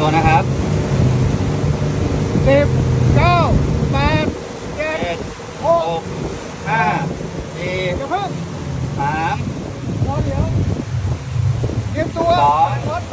ตัวนะครับ 10 9 8 เจ็ด 7 หกห้าสี่ 6อย่าเพิ่ง สาม รอเดี๋ยวเตรียมตัว สอง รถ